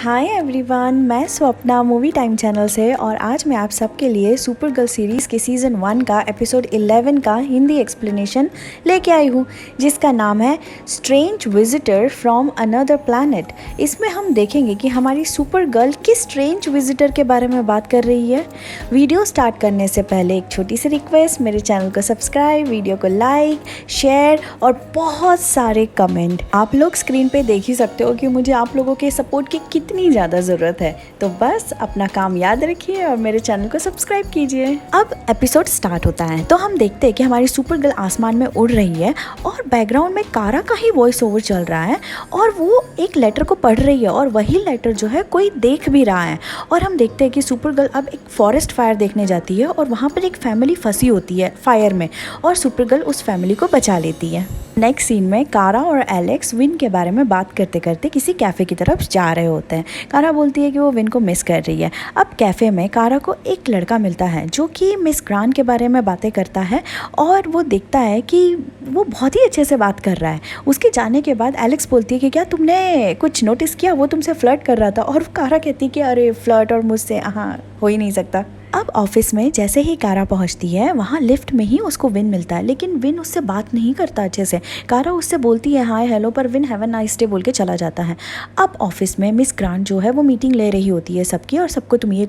Hi everyone, मैं Swapna movie time channel से और आज मैं आप सबके लिए सुपर गर्ल सीरीज़ के सीज़न 1 का एपिसोड 11 का हिंदी एक्सप्लेनेशन लेके आई हूँ, जिसका नाम है strange visitor from another planet. इसमें हम देखेंगे कि हमारी सुपर गर्ल किस स्ट्रेंज विजिटर के बारे में बात कर रही है। वीडियो स्टार्ट करने से पहले एक छोटी सी रिक्वेस्ट, मेरे चैनल को सब्सक्राइब, वीडियो को लाइक, शेयर और बहुत सारे कमेंट। आप लोग स्क्रीन पे देख ही सकते हो कि मुझे आप लोगों के सपोर्ट की कितनी ज़्यादा ज़रूरत है। तो बस अपना काम याद रखिए और मेरे चैनल को सब्सक्राइब कीजिए। अब एपिसोड स्टार्ट होता है तो हम देखते हैं कि हमारी सुपर गर्ल आसमान में उड़ रही है और बैकग्राउंड में कारा का ही वॉइस ओवर चल रहा है और वो एक लेटर को पढ़ रही है और वही लेटर जो है कोई देख भी रहा है। और हम देखते हैं कि सुपर गर्ल अब एक फॉरेस्ट फायर देखने जाती है और वहाँ पर एक फैमिली फंसी होती है फायर में और सुपर गर्ल उस फैमिली को बचा लेती है। नेक्स्ट सीन में कारा और एलेक्स विन के बारे में बात करते करते किसी कैफ़े की तरफ जा रहे होते हैं। कारा बोलती है कि वो विन को मिस कर रही है। अब कैफ़े में कारा को एक लड़का मिलता है जो कि मिस ग्रांट के बारे में बातें करता है और वो देखता है कि वो बहुत ही अच्छे से बात कर रहा है। उसके जाने के बाद एलेक्स बोलती है कि क्या तुमने कुछ नोटिस किया, वो तुमसे फ्लर्ट कर रहा था। और कारा कहती है कि अरे फ्लर्ट और मुझसे हाँ हो ही नहीं सकता। अब ऑफिस में जैसे ही कारा पहुंचती है वहाँ लिफ्ट में ही उसको विन मिलता है, लेकिन विन उससे बात नहीं करता अच्छे से। कारा उससे बोलती है हाय हेलो, पर win have a nice day बोल के चला जाता है। अब ऑफिस में मिस ग्रांट जो है वो मीटिंग ले रही होती है सबकी और सबको तुम ये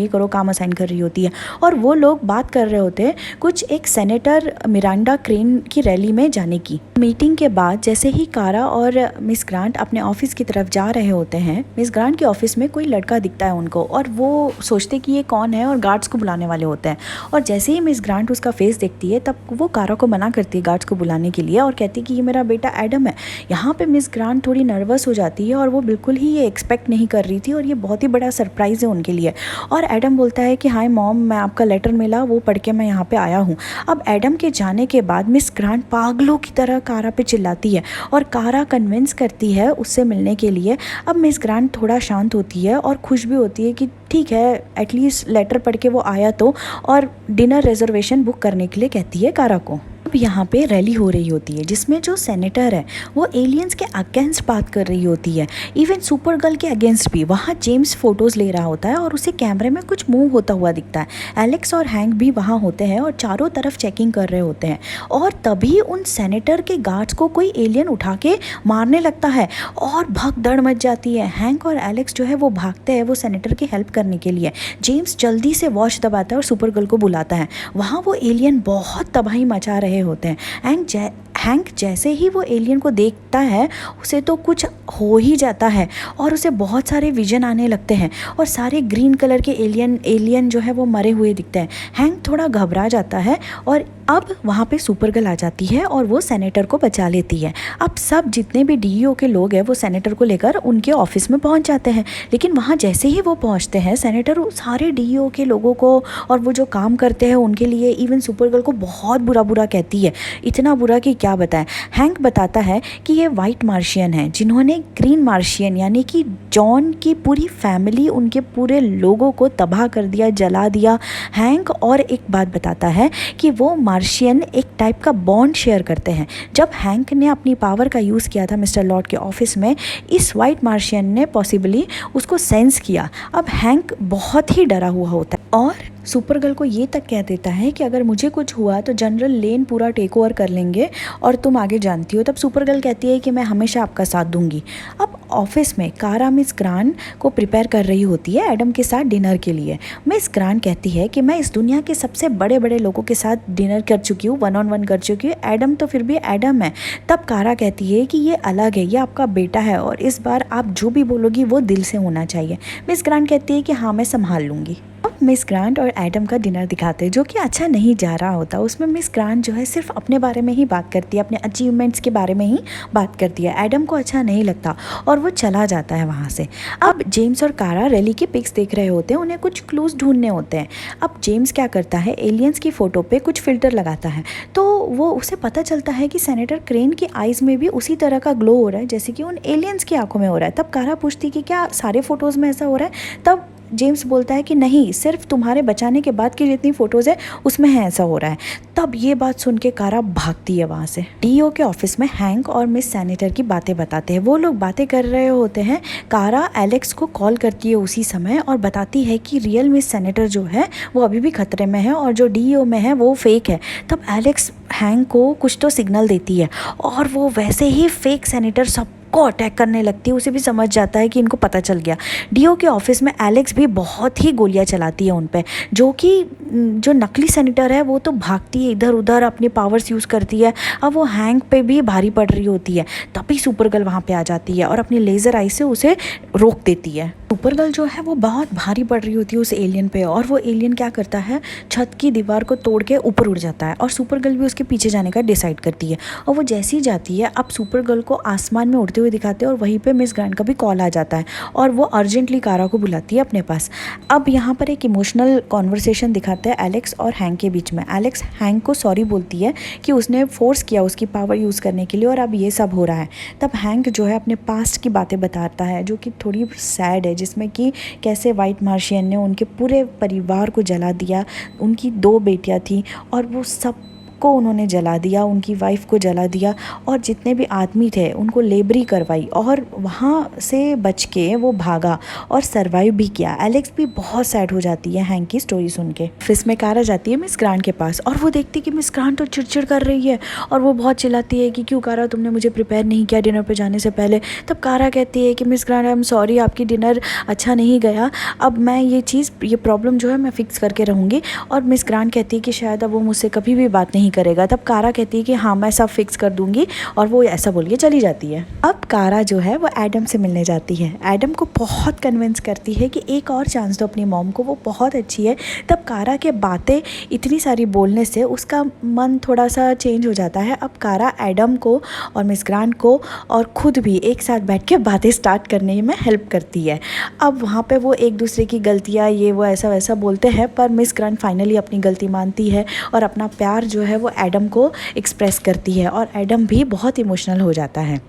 करो काम असाइन कर रही होती है और वो लोग बात कर रहे होते हैं कुछ एक सेनेटर मिरांडा क्रेन की रैली में जाने की। मीटिंग के बाद जैसे ही कारा और मिस ग्रांट अपने ऑफिस की तरफ जा रहे होते हैं, मिस ग्रांट के ऑफिस में कोई लड़का दिखता है उनको और वो सोचते कि ये कौन है और गार्ड्स को बुलाने वाले होते हैं। और जैसे ही मिस ग्रांट उसका फेस देखती है तब वो कारा को मना करती है गार्ड्स को बुलाने के लिए और कहती है कि ये मेरा बेटा एडम है। यहाँ पे मिस ग्रांट थोड़ी नर्वस हो जाती है और वो बिल्कुल ही ये एक्सपेक्ट नहीं कर रही थी और ये बहुत ही बड़ा सरप्राइज़ है उनके लिए। और एडम बोलता है कि हाय मॉम, मैं आपका लेटर मिला, वो पढ़ के मैं यहाँ पे आया हूँ। अब एडम के जाने के बाद मिस ग्रांट पागलों की तरह कारा पे चिल्लाती है और कारा कन्विंस करती है उससे मिलने के लिए। अब मिस ग्रांट थोड़ा शांत होती है और खुश भी होती है कि ठीक है एटलीस्ट लेटर पढ़ के वो आया तो, और डिनर रिजर्वेशन बुक करने के लिए कहती है कारा को। अब यहाँ पे रैली हो रही होती है जिसमें जो सेनेटर है वो एलियंस के अगेंस्ट बात कर रही होती है, इवन सुपर गर्ल के अगेंस्ट भी। वहाँ जेम्स फोटोज़ ले रहा होता है और उसे कैमरे में कुछ मूव होता हुआ दिखता है। एलेक्स और हैंक भी वहाँ होते हैं और चारों तरफ चेकिंग कर रहे होते हैं और तभी उन सेनेटर के गार्ड्स को कोई एलियन उठा के मारने लगता है और भगदड़ मच जाती है। हैंक और एलेक्स जो है वो भागते हैं वो सेनेटर की हेल्प करने के लिए। जेम्स जल्दी से वॉच दबाता है और सुपर गर्ल को बुलाता है। वहाँ वो एलियन बहुत तबाही मचा रहे होते हैं। हैंक जैसे ही वो एलियन को देखता है उसे तो कुछ हो ही जाता है और उसे बहुत सारे विजन आने लगते हैं और सारे ग्रीन कलर के एलियन जो है वो मरे हुए दिखते हैं। हैंक थोड़ा घबरा जाता है और अब वहाँ पे सुपर गर्ल आ जाती है और वो सेनेटर को बचा लेती है। अब सब जितने भी डीईओ के लोग हैं वो सेनेटर को लेकर उनके ऑफिस में पहुँच जाते हैं, लेकिन वहाँ जैसे ही वो पहुँचते हैं सेनेटर सारे डीईओ के लोगों को और वो जो काम करते हैं उनके लिए इवन सुपर गर्ल को बहुत बुरा कहती है, इतना बुरा कि क्या बताएं। हैंक बताता है कि ये वाइट मार्शियन है जिन्होंने ग्रीन मार्शियन यानी कि जॉन की पूरी फैमिली, उनके पूरे लोगों को तबाह कर दिया, जला दिया। हैंक और एक बात बताता है कि वो मार्शियन एक टाइप का बॉन्ड शेयर करते हैं। जब हैंक ने अपनी पावर का यूज़ किया था मिस्टर लॉर्ड के ऑफिस में, इस वाइट मार्शियन ने पॉसिबली उसको सेंस किया। अब हैंक बहुत ही डरा हुआ होता है और सुपर गर्ल को ये तक कह देता है कि अगर मुझे कुछ हुआ तो जनरल लेन पूरा टेक ओवर कर लेंगे और तुम आगे जानती हो। तब सुपर गर्ल कहती है कि मैं हमेशा आपका साथ दूंगी। अब ऑफिस में कारा मिस ग्रांट को प्रिपेयर कर रही होती है एडम के साथ डिनर के लिए। मिस ग्रांट कहती है कि मैं इस दुनिया के सबसे बड़े बड़े लोगों के साथ डिनर कर चुकी हूँ, 1-on-1 कर चुकी हूँ, एडम तो फिर भी एडम है। तब कारा कहती है कि ये अलग है, ये आपका बेटा है और इस बार आप जो भी बोलोगी वो दिल से होना चाहिए। मिस ग्रांट कहती है कि हाँ मैं संभाल लूँगी। अब मिस ग्रांट और एडम का डिनर दिखाते हैं जो कि अच्छा नहीं जा रहा होता। उसमें मिस ग्रांट जो है सिर्फ अपने बारे में ही बात करती है, अपने अचीवमेंट्स के बारे में ही बात करती है। एडम को अच्छा नहीं लगता और वो चला जाता है वहाँ से। अब जेम्स और कारा रैली की पिक्स देख रहे होते हैं, उन्हें कुछ क्लूज ढूंढने होते हैं। अब जेम्स क्या करता है, एलियंस की फ़ोटो पे कुछ फ़िल्टर लगाता है तो वो उसे पता चलता है कि सेनेटर क्रेन की आइज़ में भी उसी तरह का ग्लो हो रहा है जैसे कि उन एलियंस की आंखों में हो रहा है। तब कारा पूछती कि क्या सारे फ़ोटोज़ में ऐसा हो रहा है। तब जेम्स बोलता है कि नहीं, सिर्फ तुम्हारे बचाने के बाद की जितनी फ़ोटोज़ है उसमें है ऐसा हो रहा है। तब ये बात सुन के कारा भागती है वहाँ से। डीओ के ऑफिस में हैंक और मिस सैनिटर की बातें बताते हैं। वो लोग बातें कर रहे होते हैं। कारा एलेक्स को कॉल करती है उसी समय और बताती है कि रियल मिस सैनिटर जो है वो अभी भी खतरे में है और जो डीओ में है वो फेक है। तब एलेक्स हैंक को कुछ तो सिग्नल देती है और वो वैसे ही फेक सैनिटर सबको अटैक करने लगती है। उसे भी समझ जाता है कि इनको पता चल गया। डीओ के ऑफिस में एलेक्स भी बहुत ही गोलियां चलाती है उन पे, जो नकली सैनिटर है वो तो भागती है इधर उधर, अपनी पावर्स यूज़ करती है। अब वो हैंक पे भी भारी पड़ रही होती है। तभी सुपरगर्ल वहाँ पे आ जाती है और अपनी लेज़र आई से उसे रोक देती है। सुपरगर्ल जो है वो बहुत भारी पड़ रही होती है उस एलियन पे और वो एलियन क्या करता है, छत की दीवार को तोड़ के ऊपर उड़ जाता है और सुपरगर्ल भी उसके पीछे जाने का डिसाइड करती है। और वो जैसी ही जाती है, अब सुपरगर्ल को आसमान में उड़ते हुए दिखाते हैं और वहीं पे मिस ग्रांट का भी कॉल आ जाता है और वो अर्जेंटली कारा को बुलाती है अपने पास। अब यहाँ पर एक इमोशनल कॉन्वर्सेशन दिखाते हैं एलेक्स और हैंक के बीच में। एलेक्स हैंक को सॉरी बोलती है कि उसने फोर्स किया उसकी पावर यूज़ करने के लिए और अब ये सब हो रहा है। तब हैंक जो है अपने पास्ट की बातें बताता है जो कि थोड़ी सैड है, जिसमें कि कैसे वाइट मार्शियन ने उनके पूरे परिवार को जला दिया। उनकी 2 बेटियां थी और वो सब को उन्होंने जला दिया, उनकी वाइफ को जला दिया और जितने भी आदमी थे उनको लेबरी करवाई और वहाँ से बच के वो भागा और सरवाइव भी किया। एलेक्स भी बहुत सैड हो जाती है हैंक की स्टोरी सुन के। ऑफिस में कारा जाती है मिस ग्रांट के पास और वो देखती है कि मिस ग्रांट तो चिड़चिड़ कर रही है और वो बहुत चिल्लाती है कि क्यों कारा, तुमने मुझे प्रिपेयर नहीं किया डिनर पे जाने से पहले। तब कारा कहती है कि miss grant I am sorry, आपकी डिनर अच्छा नहीं गया, अब मैं ये प्रॉब्लम जो है मैं फिक्स करके रहूँगी। और मिस ग्रांट कहती है कि शायद अब वो मुझसे कभी भी बात नहीं करेगा। तब कारा कहती है कि हाँ मैं सब फिक्स कर दूंगी और वो ऐसा बोल के चली जाती है। अब कारा जो है वो एडम से मिलने जाती है। एडम को बहुत कन्विंस करती है कि एक और चांस दो अपनी मॉम को, वो बहुत अच्छी है। तब कारा के बातें इतनी सारी बोलने से उसका मन थोड़ा सा चेंज हो जाता है। अब कारा एडम को और मिस ग्रांट को और खुद भी एक साथ बैठ के बातें स्टार्ट करने में हेल्प करती है। अब वहाँ पे वो एक दूसरे की गलतियाँ ये वो ऐसा वैसा बोलते हैं, पर मिस ग्रांट फाइनली अपनी गलती मानती है और अपना प्यार जो है वो एडम को एक्सप्रेस करती है और एडम भी बहुत इमोशनल हो जाता है।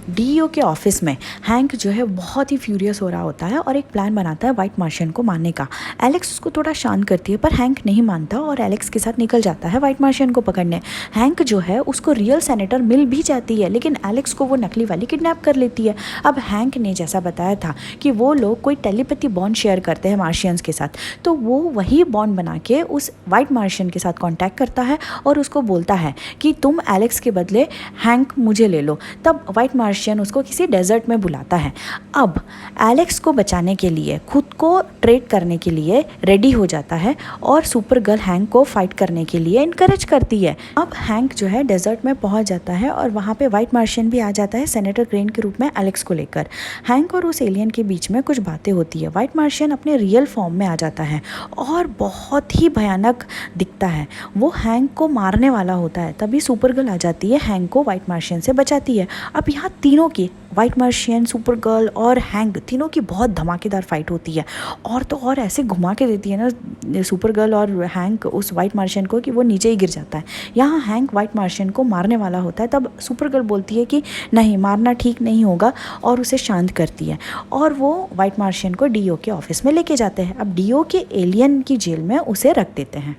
डीओ के ऑफिस में हैंक जो है बहुत ही फ्यूरियस हो रहा होता है और एक प्लान बनाता है वाइट मार्शियन को मारने का। एलेक्स उसको थोड़ा शांत करती है पर हैंक नहीं मानता और एलेक्स के साथ निकल जाता है वाइट मार्शियन को पकड़ने। हैंक जो है उसको रियल सेनेटर मिल भी जाती है लेकिन एलेक्स को वो नकली वाली किडनैप कर लेती है। अब हैंक ने जैसा बताया था कि वो लोग कोई टेलीपैथी बॉन्ड शेयर करते हैं मार्शियंस के साथ, तो वो वही बॉन्ड बना के उस वाइट मार्शियन के साथ कॉन्टैक्ट करता है और उसको बोलता है कि तुम एलेक्स के बदले हैंक मुझे ले लो। तब वाइट मार्शियन उसको किसी डेजर्ट में बुलाता है। अब एलेक्स को बचाने के लिए, खुद को ट्रेड करने के लिए रेडी हो जाता है और सुपरगर्ल हैंक को फाइट करने के लिए इनकरेज करती है। अब हैंक जो है डेजर्ट में पहुंच जाता है और वहाँ पे वाइट मार्शियन भी आ जाता है सेनेटर क्रेन के रूप में एलेक्स को लेकर। हैंक और उस एलियन के बीच में कुछ बातें होती है। वाइट मार्शियन अपने रियल फॉर्म में आ जाता है और बहुत ही भयानक दिखता है। वो हैंक को मारने वाला होता है। तभी सुपरगर्ल आ जाती है, हैंक को वाइट मार्शियन से बचाती है। अब यहाँ तीनों की, वाइट मार्शियन, सुपरगर्ल और हैंक, तीनों की बहुत धमाकेदार फाइट होती है और तो और ऐसे घुमा के देती है ना सुपरगर्ल और हैंक उस वाइट मार्शियन को कि वो नीचे ही गिर जाता है। यहाँ हैंक वाइट मार्शियन को मारने वाला होता है। तब सुपरगर्ल बोलती है कि नहीं, मारना ठीक नहीं होगा और उसे शांत करती है और वो वाइट मार्शियन को डीओ के ऑफिस में लेके जाते हैं। अब डीओ के एलियन की जेल में उसे रख देते हैं।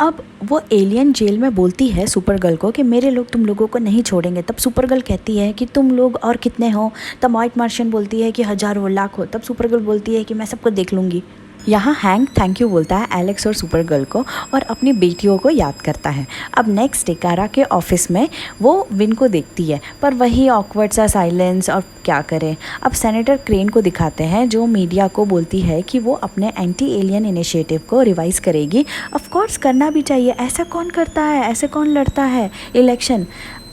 अब वो एलियन जेल में बोलती है सुपरगर्ल को कि मेरे लोग तुम लोगों को नहीं छोड़ेंगे। तब सुपरगर्ल कहती है कि तुम लोग और कितने हो? तब वाइट मार्शियन बोलती है कि हज़ारों लाख हो। तब सुपरगर्ल बोलती है कि मैं सबको देख लूँगी। यहाँ हैंक थैंक यू बोलता है एलेक्स और सुपरगर्ल को और अपनी बेटियों को याद करता है। अब नेक्स्ट डे कारा के ऑफिस में वो विन को देखती है पर वही ऑकवर्ड सा साइलेंस, और क्या करे। अब सेनेटर क्रेन को दिखाते हैं जो मीडिया को बोलती है कि वो अपने एंटी एलियन इनिशिएटिव को रिवाइज करेगी। ऑफ कोर्स करना भी चाहिए, ऐसा कौन करता है, ऐसे कौन लड़ता है इलेक्शन।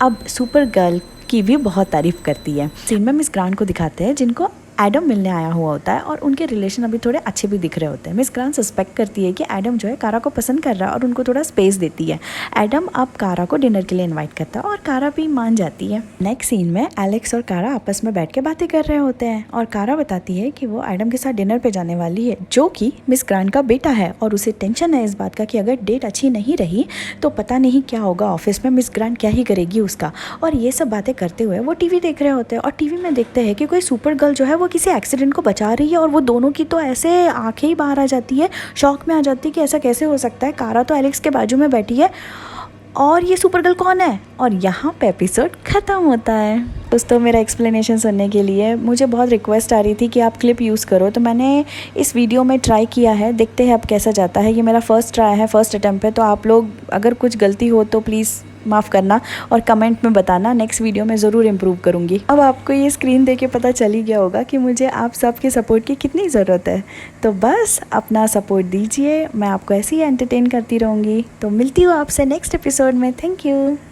अब सुपरगर्ल की भी बहुत तारीफ करती है। सीन में मिस ग्रांट को दिखाते हैं जिनको एडम मिलने आया हुआ होता है और उनके रिलेशन अभी थोड़े अच्छे भी दिख रहे होते हैं। मिस ग्रांट सस्पेक्ट करती है कि एडम जो है कारा को पसंद कर रहा है और उनको थोड़ा स्पेस देती है। एडम अब कारा को डिनर के लिए इनवाइट करता है और कारा भी मान जाती है। नेक्स्ट सीन में एलेक्स और कारा आपस में बैठ के बातें कर रहे होते हैं और कारा बताती है कि वो एडम के साथ डिनर पे जाने वाली है जो कि मिस ग्रांट का बेटा है और उसे टेंशन है इस बात का कि अगर डेट अच्छी नहीं रही तो पता नहीं क्या होगा ऑफिस में, मिस ग्रांट क्या ही करेगी उसका। और ये सब बातें करते हुए वो टीवी देख रहे होते हैं और टीवी में देखते हैं कि कोई सुपर गर्ल जो है वो किसी एक्सीडेंट को बचा रही है और वो दोनों की तो ऐसे आंखें ही बाहर आ जाती है, शॉक में आ जाती है कि ऐसा कैसे हो सकता है। कारा तो एलेक्स के बाजू में बैठी है और ये सुपर गर्ल कौन है, और यहाँ पे एपिसोड ख़त्म होता है। दोस्तों मेरा एक्सप्लेनेशन सुनने के लिए मुझे बहुत रिक्वेस्ट आ रही थी कि आप क्लिप यूज़ करो, तो मैंने इस वीडियो में ट्राई किया है, देखते हैं अब कैसा जाता है। ये मेरा फर्स्ट ट्राई है, फर्स्ट अटैम्प्ट है, तो आप लोग अगर कुछ गलती हो तो प्लीज़ माफ़ करना और कमेंट में बताना, नेक्स्ट वीडियो में ज़रूर इम्प्रूव करूँगी। अब आपको ये स्क्रीन देख के पता चल ही गया होगा कि मुझे आप सबके सपोर्ट की कितनी ज़रूरत है, तो बस अपना सपोर्ट दीजिए, मैं आपको ऐसे ही एंटरटेन करती रहूँगी। तो मिलती हूँ आपसे नेक्स्ट एपिसोड में। Thank you.